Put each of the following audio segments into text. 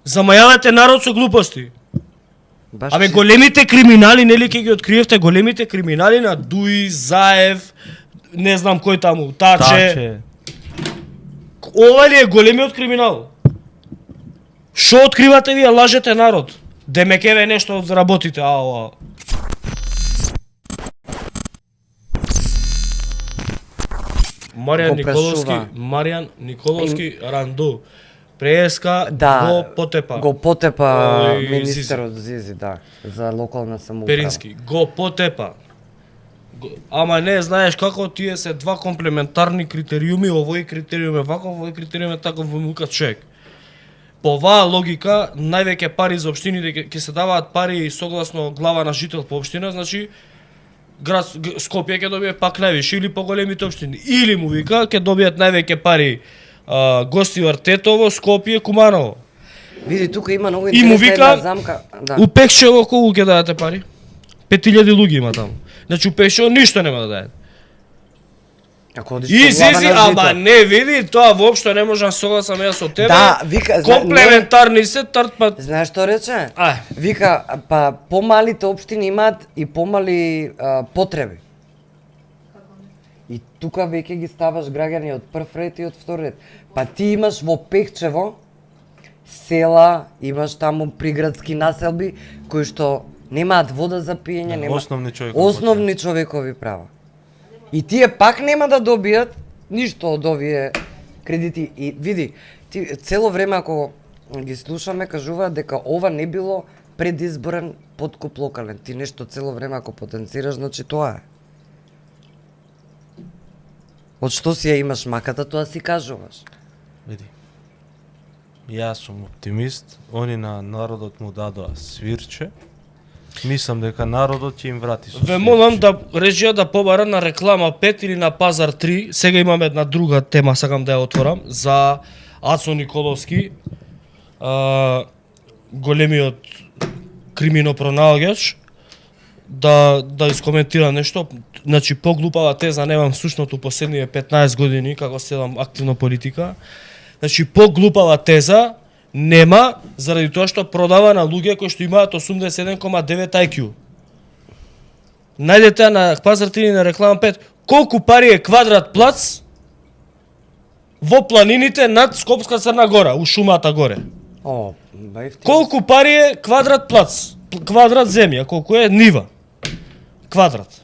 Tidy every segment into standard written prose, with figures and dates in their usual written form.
Замајавате народ со глупости. Баш Абе чисто. големите криминали, нели ќе ги откриевте големите криминали на Дуи, Заев, не знам кој таму, Таче. Ова ли е големиот криминал? Шо откривате вие, лажете народ? Демекеве нешто работите, ова. Маријан Николовски Ранду. Преска го потепа. Го потепа Ој, министерот Зизи, да, за локална самоуправа. Перински го потепа. Ама не знаеш како тие се два комплементарни критериуми, овој критериум е ваков, овој критериум е таков, во мука човек. По оваа логика, највеќе пари за општините ќе се даваат пари согласно глава на жител по општина, значи град Скопје ќе добие пак највише или поголемите општини. Или му вика ќе добијат највеќе пари Гостивар, Тетово, Скопје, Куманово. Види, тука има многу И му интересна вика, една замка. Да. У Пекшево колку ќе дадете пари? 5000 луѓе има таму. Значи у Пекшево ништо нема да даде. Ако одиш И по глава Зизи, на ама жито. не види, тоа воопшто не можам согласам јас со тебе. Да, вика, комплементарни се тртпат. Знаеш што рече? Ај. Вика, па помалите општини имаат и помали потреби. И тука веќе ги ставаш граѓани од прв ред и од втор ред. Па ти имаш во Пекчево села, имаш таму приградски населби кои што немаат вода за пиење, немаат основни човекови права. И тие пак нема да добијат ништо од овие кредити. И види, ти цело време ако ги слушаме кажуваат дека ова не било предизборен подкуп локален. Ти нешто цело време ако потенцираш, значи тоа е. Од што си ја имаш маката, тоа си кажуваш. Види. Јас сум оптимист, они на народот му дадоа свирче. Мислам дека народот ќе им врати со Ве молам да режија да побара на реклама 5 или на Пазар 3. Сега имам една друга тема, сакам да ја отворам за Ацо Николовски, големиот криминопронаоѓач, да искоментира нешто. Значи поглупава теза немам сушното последниве 15 години како следам активно политика. Значи поглупава теза нема заради тоа што продава на луѓе кои што имаат 87,9 IQ. Најдете на Пазар 3 на реклама 5 колку пари е квадрат плац во планините над Скопска Црна Гора, у шумата горе. О, бајфти. Колку пари е квадрат плац, квадрат земја, колку е нива. Квадрат.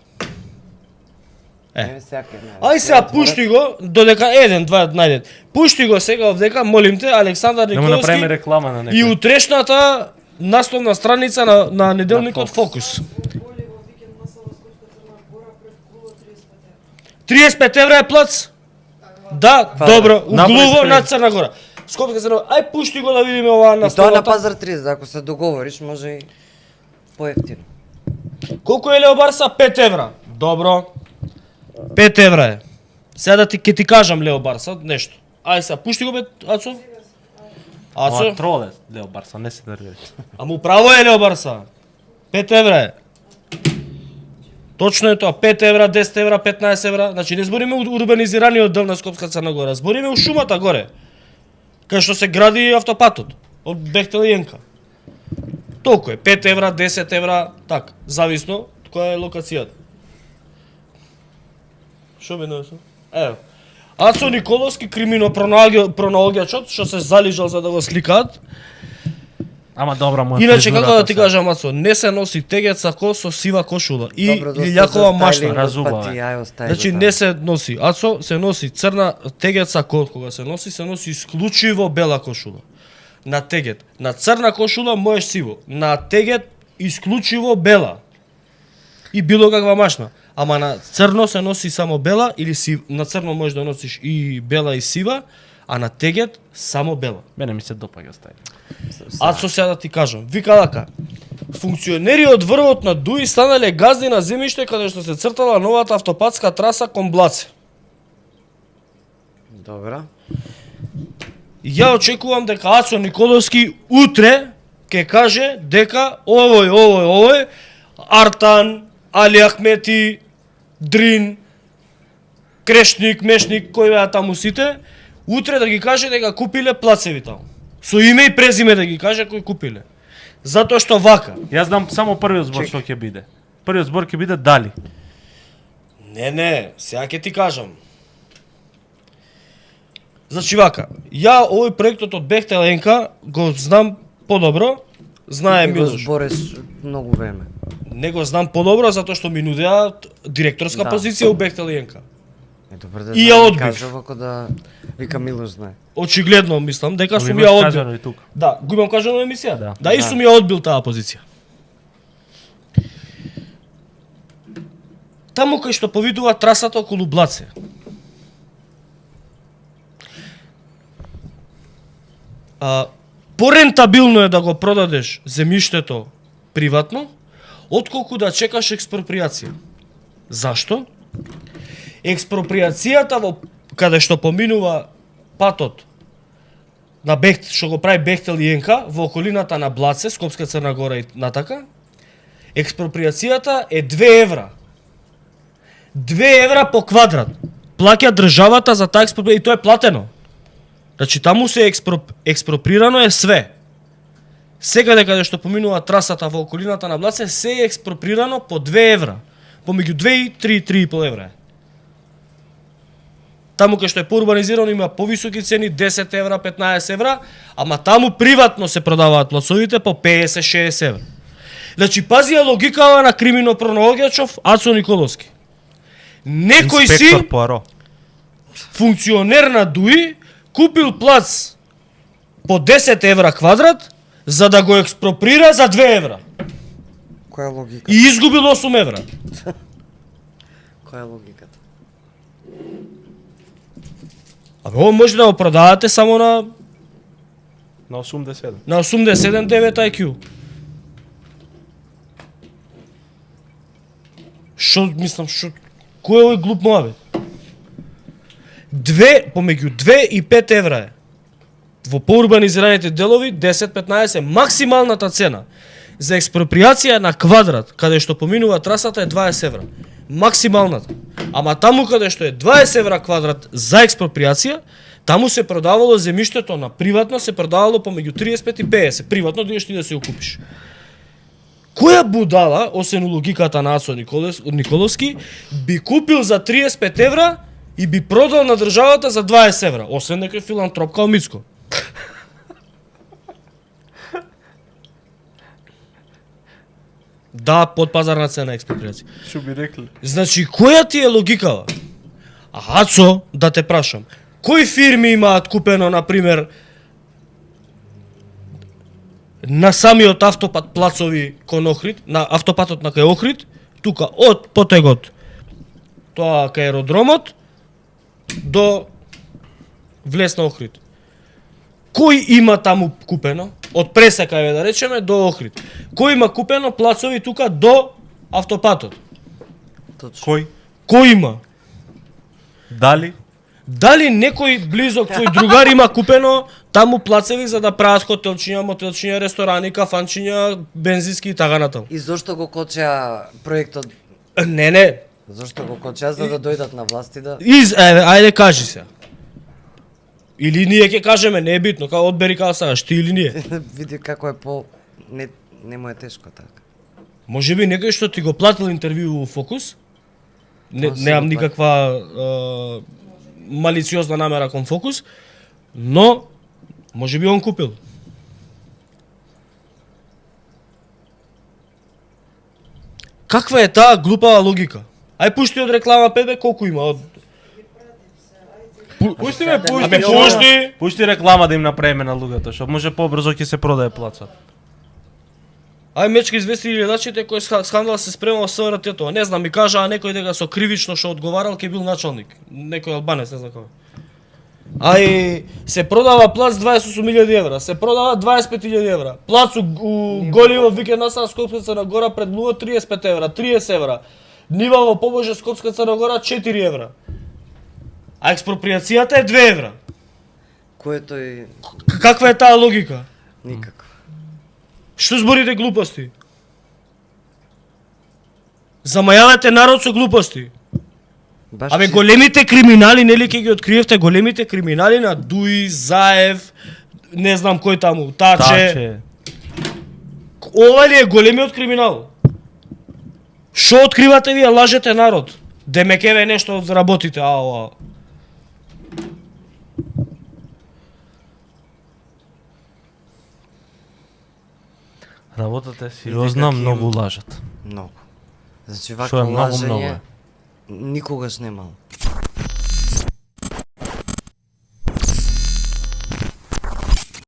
Ај сега пушти го, додека 1-2 најдет. Пушти го сега овдека, молим те, Александар Нема направиме Николовски реклама на некој. и утрешната насловна страница на неделникот Фокус. 35 евра е плац? Да, добро, углово на Црна Гора. Скопска Црна Гора. Ај пушти го да видиме оваа И тоа на насловата. Пазар 30, ако се договориш, може и поевтино. Колку е Леобарса? 5 евра. Добро. 5 евра е. Сега да ќе ти кажам Леобарса нешто. Ај сега пушти го бе, Ацо. Ацо. Троле, Лео Барса, не се нервира. Ама управо е Леобарса. 5 евра е. Точно е тоа, 5 евра, 10 евра, 15 евра. Значи не збориме урбанизираниот дел на Скопска Црна Гора, збориме у шумата горе. Кај што се гради автопатот од Бехтел и Јенка. Толку е, 5 евра, 10 евра, так, зависно која е локацијата. Шо бе носо? Ево. Ацо Николовски криминопронаоѓачот што се залижал за да го сликаат. Ама добра му е Иначе фризурата како да ти сега. кажам, Ацо, не се носи тегет сако со сива кошула и Добро, доста лилјакова за машна. стайлингот, разуба, па ти бе. ја остави Значи го не се носи. Ацо се носи црна тегет сако, кога се носи исклучиво бела кошула. На тегет, на црна кошула можеш сиво, на тегет исклучиво бела. И било каква машна. Ама на црно се носи само бела или на црно можеш да носиш и бела и сива, а на тегет само бела. Мене ми се допаѓа стај. Ацо сега да ти кажам, вика лака. Функционери од врвот на Дуи станале газди на земјиште каде што се цртала новата автопатска траса кон Блаце. Добра. Ја очекувам дека Ацо Николовски утре ќе каже дека овој Артан, Али Ахмети, Дрин, Крешник, Мешник, кои беа таму сите, утре да ги каже дека купиле плацеви таму. Со име и презиме да ги каже кои купиле. Затоа што вака. Јас знам само првиот збор што ќе биде. Првиот збор ќе биде дали. Не, сега ќе ти кажам. Значи вака, ја овој проектот од Бехтел НК го знам подобро, знае Ти го Милош. збореш многу време. Не го знам подобро затоа што ми нудеа директорска Да. позиција у Бехтел НК. Е, добре да И знам, ја одбив. кажав ако да вика Милош знае. Очигледно мислам дека сум Го ја имаш одбил. кажано и тука. Да, го имам кажано на емисија. Да. Да, и Да. сум ја одбил таа позиција. Таму кај што повидува трасата околу Блаце. Порентабилно е да го продадеш земјиштето приватно, отколку да чекаш експроприација. Зашто? Експроприацијата во каде што поминува патот на Бехтел, што го прави Бехтел и НК во околината на Блаце, Скопска Црна Гора и натака, експроприацијата е 2 евра. 2 евра по квадрат. Плаќа државата за таа експроприација и тоа е платено. Значи таму се експроприрано е све. Секаде каде што поминува трасата во околината на Блаце се е експроприрано по 2 евра. Помеѓу 2 и 3,5 евра. Таму кај што е поурбанизирано има повисоки цени, 10 евра, 15 евра, ама таму приватно се продаваат плацовите по 50-60 евра. Значи пази ја логикава на кримино-проногачов Ацо Николовски. Некој си Инспектор Пуаро. функционер на ДУИ купил плац по 10 евра квадрат за да го експроприра за 2 евра. Која е логиката? И изгубил 8 евра. Која е логиката? Абе, ово може да го продавате само на На 87. 87-9 IQ. Шо, мислам, шо... Кој е овој глуп моабет? Помеѓу 2 и 5 евра е. Во поурбанизираните делови 10-15 максималната цена за експроприација на квадрат, каде што поминува трасата е 20 евра. Максималната. Ама таму каде што е 20 евра квадрат за експроприација, таму се продавало земјиштето на приватно, се продавало помеѓу 35 и 50. Приватно дојдеш ти да се ја купиш. Која будала, освен логиката на Ацо Николовски, би купил за 35 евра и би продал на државата за 20 евра, освен некој филантроп као Мицко. Да, подпазарна цена експроприација. Што би рекли? Значи, која ти е логикава? А Ацо, да те прашам, кои фирми имаат купено, например, на самиот автопат плацови кон Охрид, на автопатот на кај Охрид, тука од потегот, тоа кај аеродромот, до влез на Охрид. Кој има таму купено? Од Пресека, да речеме, до Охрид. Кој има купено плацови тука до автопатот? Точно. Кој? Кој има? Дали? Дали некој близок твој другар има купено таму плацеви за да прават хотелчиња, мотелчиња, ресторани, кафанчиња, бензински и така натаму? И зошто го кочеа проектот? Не. Зошто го кочеа за да дојдат на власт и да Ајде кажи се. Или ние ќе кажеме, не е битно, као одбери као сакаш, ти или ние. види како е по не му е тешко така. Може би некој што ти го платил интервју во Фокус, Тоа си немам го никаква малициозна намера кон Фокус, но може би он купил. Каква е таа глупава логика? Ај пушти од реклама пебе колку има од Пушти ме, пушти. Абе, пушти! Пушти реклама да им направиме на луѓето, што може побрзо ќе се продае плацот. Ај мечка извести гледачите кој скандал се спремал со СРТ-то. Не знам, ми кажаа некој дека со кривично што одговарал ќе бил началник. Некој албанец, не знам како. Ај се продава плац 28.000 евра, се продава 25.000 евра. Плац у Голиво викенд на Скопска Црна Гора пред луѓе 35 евра, 30 евра. Нива во Побожа Скопска Црна Гора 4 евра. А експроприацијата е 2 евра. Кој тој Каква е таа логика? никаква. Што зборите глупости? Замајавате народ со глупости. Баш Абе, чисто. големите криминали, нели ќе ги откриевте, големите криминали на Дуи, Заев, не знам кој таму, Таче. Таче. Ова ли е големиот криминал? Шо откривате вие, лажете народ? Демекеве нешто работите, ова. Работата е сериозна, Некак им- многу лажат. Многу. Значи Што вакво е многу, лажење многу е. никогаш немало.